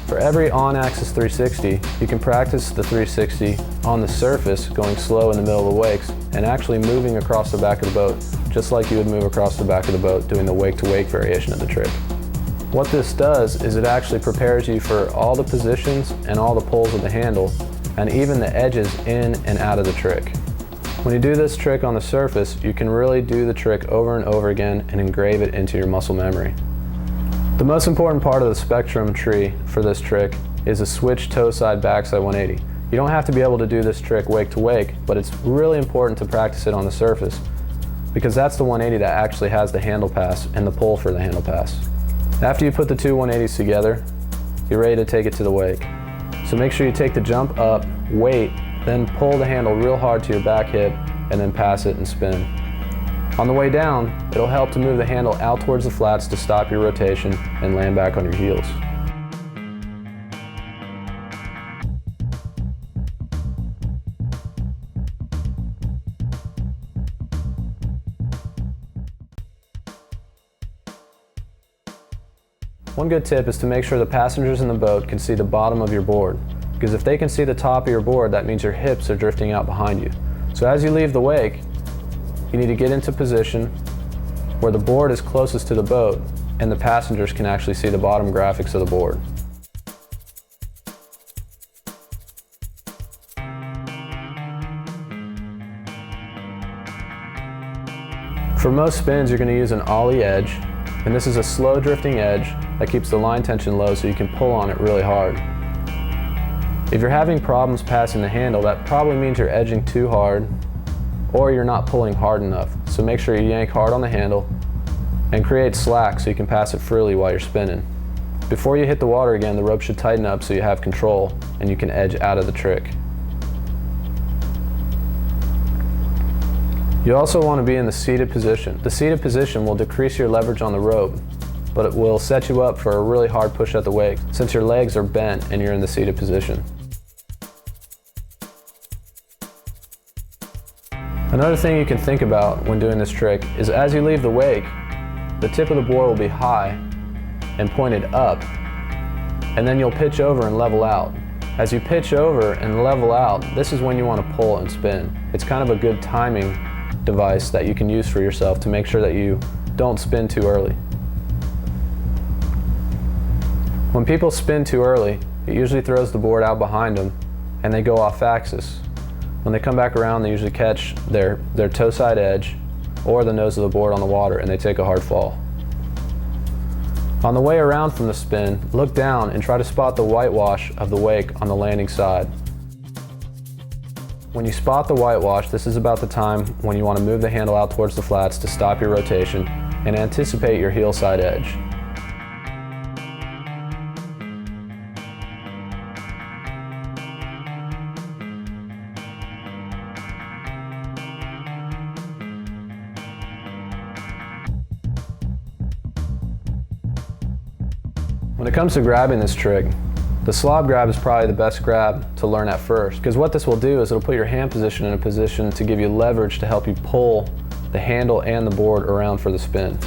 For every on-axis 360, you can practice the 360 on the surface, going slow in the middle of the wakes, and actually moving across the back of the boat, just like you would move across the back of the boat doing the wake-to-wake variation of the trick. What this does is it actually prepares you for all the positions and all the pulls of the handle, and even the edges in and out of the trick. When you do this trick on the surface, you can really do the trick over and over again and engrave it into your muscle memory. The most important part of the spectrum tree for this trick is a switch toe side backside 180. You don't have to be able to do this trick wake to wake, but it's really important to practice it on the surface because that's the 180 that actually has the handle pass and the pull for the handle pass. After you put the two 180s together, you're ready to take it to the wake. So make sure you take the jump up, wait, then pull the handle real hard to your back hip and then pass it and spin. On the way down, it'll help to move the handle out towards the flats to stop your rotation and land back on your heels. One good tip is to make sure the passengers in the boat can see the bottom of your board, because if they can see the top of your board, that means your hips are drifting out behind you. So as you leave the wake, you need to get into position where the board is closest to the boat and the passengers can actually see the bottom graphics of the board. For most spins, you're going to use an ollie edge, and this is a slow drifting edge that keeps the line tension low so you can pull on it really hard. If you're having problems passing the handle, that probably means you're edging too hard or you're not pulling hard enough. So make sure you yank hard on the handle and create slack so you can pass it freely while you're spinning. Before you hit the water again, the rope should tighten up so you have control and you can edge out of the trick. You also want to be in the seated position. The seated position will decrease your leverage on the rope, but it will set you up for a really hard push at the wake since your legs are bent and you're in the seated position. Another thing you can think about when doing this trick is as you leave the wake, the tip of the board will be high and pointed up, and then you'll pitch over and level out. As you pitch over and level out, this is when you want to pull and spin. It's kind of a good timing device that you can use for yourself to make sure that you don't spin too early. When people spin too early, it usually throws the board out behind them and they go off axis. When they come back around, they usually catch their toe side edge or the nose of the board on the water and they take a hard fall. On the way around from the spin, look down and try to spot the whitewash of the wake on the landing side. When you spot the whitewash, this is about the time when you want to move the handle out towards the flats to stop your rotation and anticipate your heel side edge. When it comes to grabbing this trick, the slob grab is probably the best grab to learn at first, because what this will do is it'll put your hand position in a position to give you leverage to help you pull the handle and the board around for the spin.